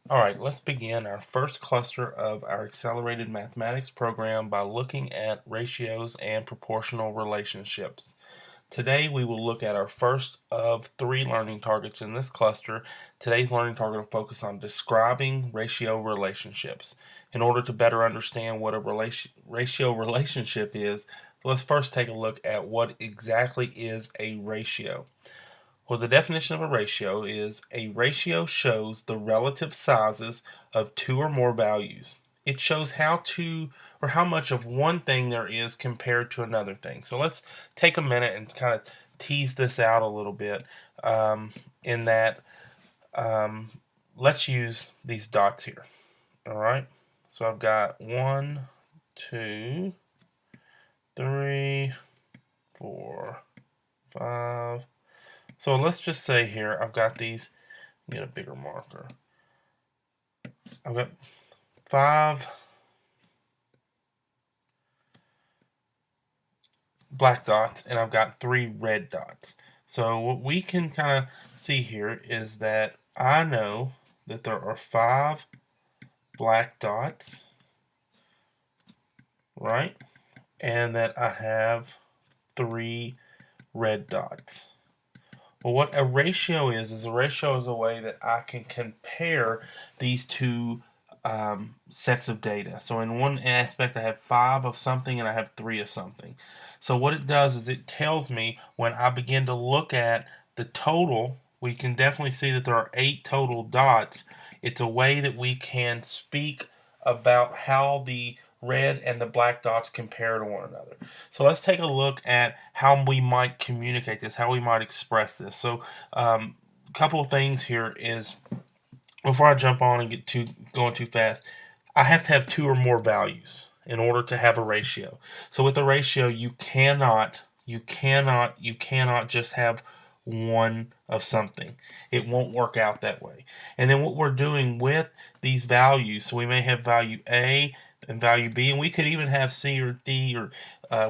Alright, let's begin our first cluster of our accelerated mathematics program by looking at ratios and proportional relationships. Today we will look at our first of three learning targets in this cluster. Today's learning target will focus on describing ratio relationships. In order to better understand what a ratio relationship is, let's first take a look at what exactly is a ratio. Well, the definition of a ratio is a ratio shows the relative sizes of two or more values. It shows how much of one thing there is compared to another thing. So let's take a minute and kind of tease this out a little bit. In that, um, let's use these dots here. All right. So I've got 1, 2, 3, 4, 5. So let's just say here I've got these. Get a bigger marker. I've got 5 black dots and I've got 3 red dots. So what we can kind of see here is that I know that there are 5 black dots, right? And that I have 3 red dots. Well, what a ratio is a ratio is a way that I can compare these two sets of data. So in one aspect, I have 5 of something and I have 3 of something. So what it does is it tells me when I begin to look at the total, we can definitely see that there are 8 total dots. It's a way that we can speak about how the red and the black dots compare to one another. So let's take a look at how we might communicate this, how we might express this. So a couple of things here is, before I jump on and going too fast, I have to have 2 or more values in order to have a ratio. So with a ratio, you cannot just have one of something. It won't work out that way. And then what we're doing with these values, so we may have value A and value B, and we could even have C or D, or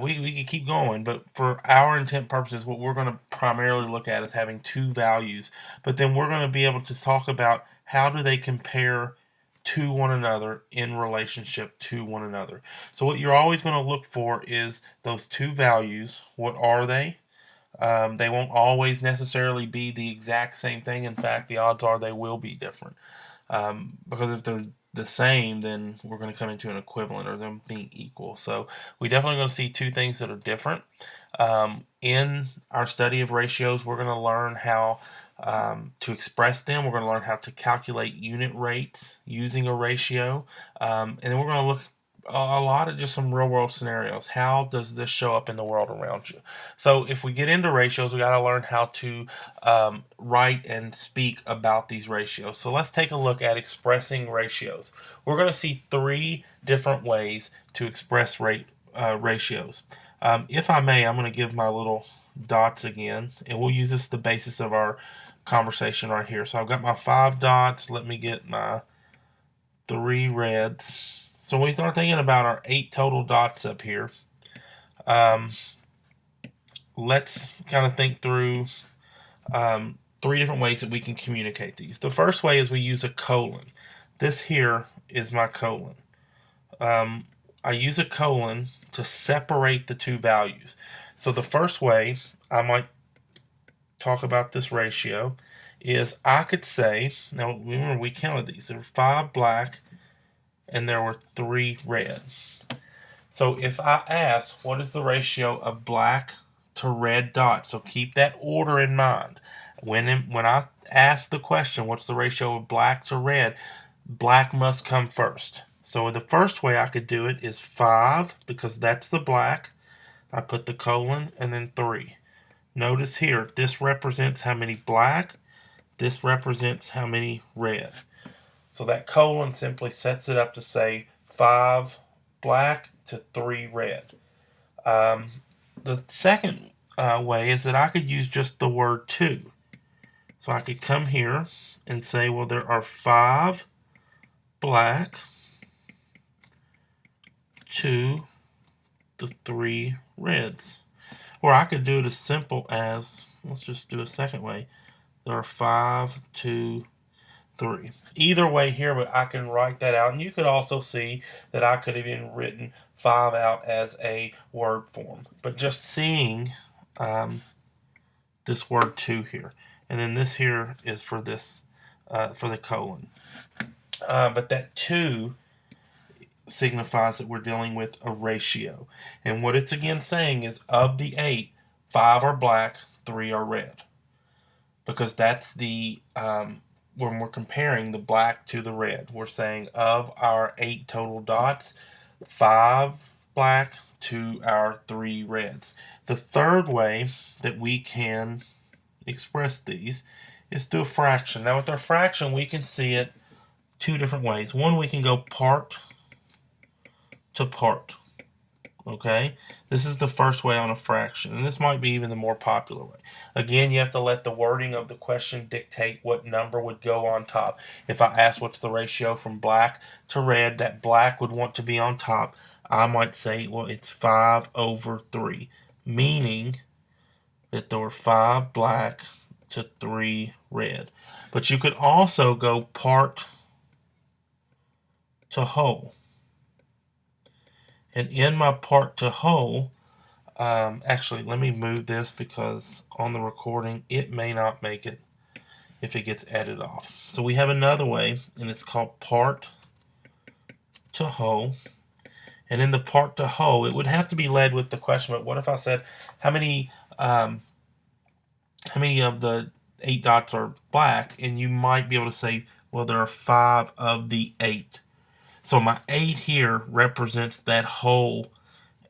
we could keep going, but for our intent purposes, what we're going to primarily look at is having 2 values. But then we're going to be able to talk about how do they compare to one another in relationship to one another. So what you're always going to look for is those 2 values. What are they? They won't always necessarily be the exact same thing. In fact, the odds are they will be different. Because if they're the same, then we're going to come into an equivalent or them being equal. So we definitely going to see 2 things that are different. In our study of ratios, we're going to learn how to express them. We're going to learn how to calculate unit rates using a ratio. And then we're going to look a lot of just some real world scenarios. How does this show up in the world around you? So if we get into ratios, we got to learn how to write and speak about these ratios. So let's take a look at expressing ratios. We're going to see 3 different ways to express ratios. If I may, I'm going to give my little dots again, and we'll use this as the basis of our conversation right here. So I've got my 5 dots. Let me get my 3 reds. So when we start thinking about our 8 total dots up here, let's kind of think through 3 different ways that we can communicate these. The first way is we use a colon. This here is my colon. I use a colon to separate the 2 values. So the first way I might talk about this ratio is I could say, now remember we counted these, there were 5 black and there were 3 red. So if I ask what is the ratio of black to red dots, so keep that order in mind. When I ask the question, what's the ratio of black to red, black must come first. So the first way I could do it is 5, because that's the black. I put the colon and then 3. Notice here, this represents how many black, this represents how many red. So that colon simply sets it up to say 5 black to 3 red. The second way is that I could use just the word 2. So I could come here and say, well, there are 5 black to the 3 reds. Or I could do it as simple as, let's just do a second way. There are 5 to 3. Either way here, but I can write that out. And you could also see that I could have even written 5 out as a word form. But just seeing this word 2 here. And then this here is for this, for the colon. But that 2 signifies that we're dealing with a ratio. And what it's again saying is of the 8, 5 are black, 3 are red. Because that's the, when we're comparing the black to the red, we're saying of our 8 total dots, 5 black to our 3 reds. The third way that we can express these is through a fraction. Now with our fraction, we can see it 2 different ways. One, we can go part to part. Okay, this is the first way on a fraction, and this might be even the more popular way. Again, you have to let the wording of the question dictate what number would go on top. If I ask what's the ratio from black to red, that black would want to be on top. I might say, well, it's 5/3, meaning that there were 5 black to 3 red. But you could also go part to whole. And in my part to whole, actually, let me move this because on the recording, it may not make it if it gets edited off. So we have another way, and it's called part to whole. And in the part to whole, it would have to be led with the question, but what if I said, how many of the 8 dots are black? And you might be able to say, well, there are 5 of the 8. So my 8 here represents that whole,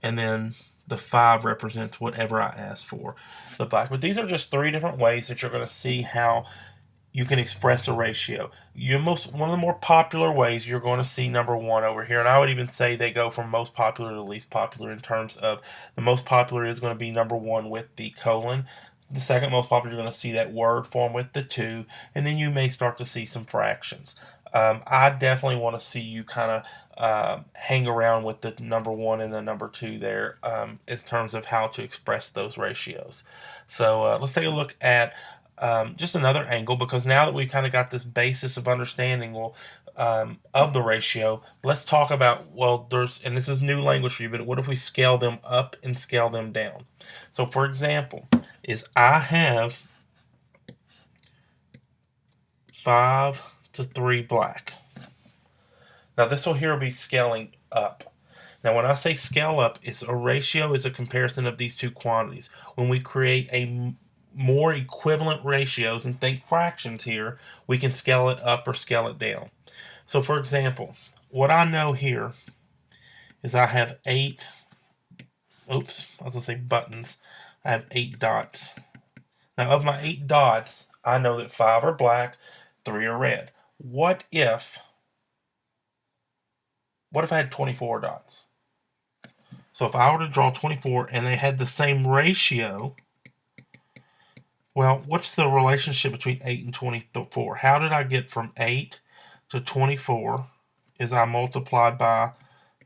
and then the 5 represents whatever I asked for, the black. But these are just 3 different ways that you're going to see how you can express a ratio. One of the more popular ways, you're going to see number 1 over here, and I would even say they go from most popular to least popular in terms of the most popular is going to be number 1 with the colon. The second most popular, you're going to see that word form with the 2, and then you may start to see some fractions. I definitely want to see you kind of hang around with the number 1 and the number 2 there in terms of how to express those ratios. So let's take a look at just another angle, because now that we've kind of got this basis of understanding of the ratio, let's talk about, well, and this is new language for you, but what if we scale them up and scale them down? So for example, I have 5 to 3 black. Now this will here be scaling up. Now when I say scale up, it's a ratio is a comparison of these 2 quantities. When we create a more equivalent ratios and think fractions here, we can scale it up or scale it down. So for example, what I know here is I have 8, I was going to say buttons, I have 8 dots. Now of my 8 dots, I know that 5 are black, 3 are red. What if I had 24 dots? So if I were to draw 24 and they had the same ratio, well, what's the relationship between 8 and 24? How did I get from 8 to 24 is I multiplied by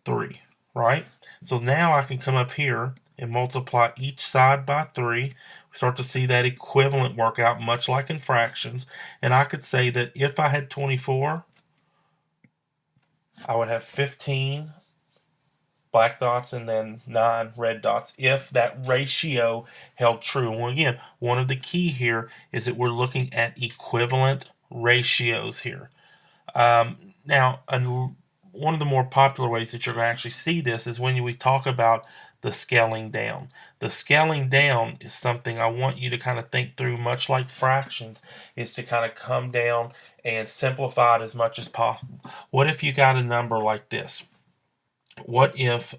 3, right? So now I can come up here and multiply each side by 3. We start to see that equivalent work out much like in fractions. And I could say that if I had 24, I would have 15 black dots and then 9 red dots if that ratio held true. Well, again, one of the key here is that we're looking at equivalent ratios here. Now, one of the more popular ways that you're going to actually see this is when we talk about the scaling down. The scaling down is something I want you to kind of think through, much like fractions, is to kind of come down and simplify it as much as possible. What if you got a number like this? What if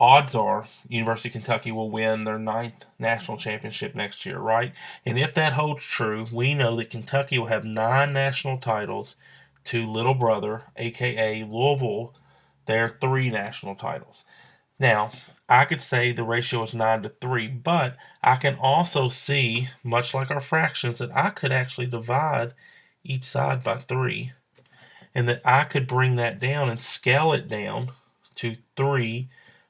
odds are University of Kentucky will win their 9th national championship next year, right? And if that holds true, we know that Kentucky will have 9 national titles to little brother, aka Louisville, their 3 national titles. Now, I could say the ratio is 9 to 3, but I can also see, much like our fractions, that I could actually divide each side by 3, and that I could bring that down and scale it down to 3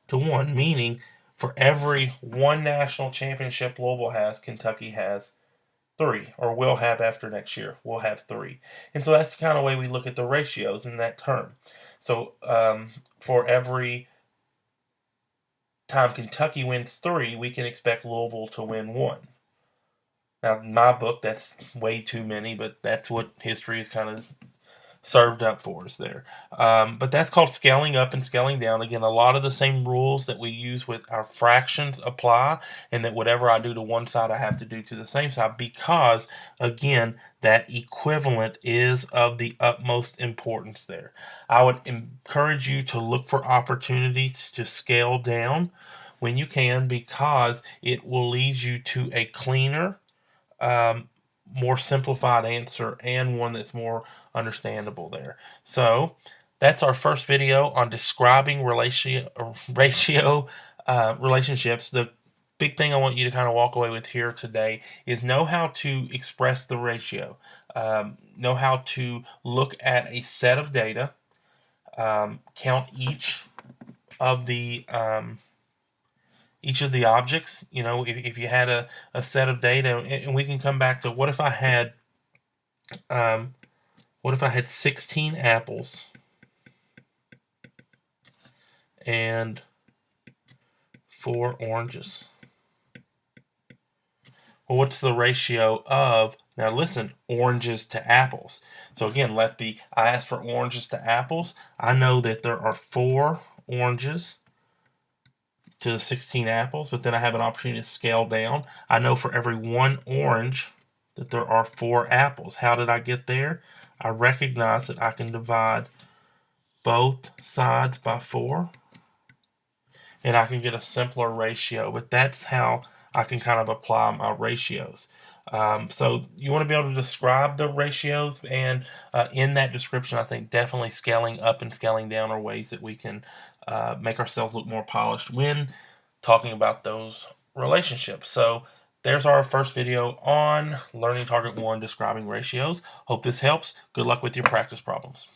to 1, meaning for every 1 national championship Louisville has, Kentucky has 3, or will have after next year. We'll have 3. And so that's the kind of way we look at the ratios in that term. So for every time Kentucky wins 3, we can expect Louisville to win 1. Now, in my book, that's way too many, but that's what history is kind of served up for us there. But that's called scaling up and scaling down. Again, a lot of the same rules that we use with our fractions apply, and that whatever I do to one side, I have to do to the same side, because, again, that equivalent is of the utmost importance there. I would encourage you to look for opportunities to scale down when you can, because it will lead you to a cleaner, more simplified answer, and one that's more understandable there. So that's our first video on describing relationships. The big thing I want you to kind of walk away with here today is know how to express the ratio. Know how to look at a set of data, count of the each of the objects. You know, if you had a set of data, and we can come back to what if I had 16 apples and 4 oranges? Well, what's the ratio of, now listen, oranges to apples? So again, I ask for oranges to apples. I know that there are 4 oranges to the 16 apples, but then I have an opportunity to scale down. I know for every 1 orange that there are 4 apples. How did I get there? I recognize that I can divide both sides by 4, and I can get a simpler ratio, but that's how I can kind of apply my ratios. So you want to be able to describe the ratios, and in that description, I think definitely scaling up and scaling down are ways that we can make ourselves look more polished when talking about those relationships. So there's our first video on learning target 1, describing ratios. Hope this helps. Good luck with your practice problems.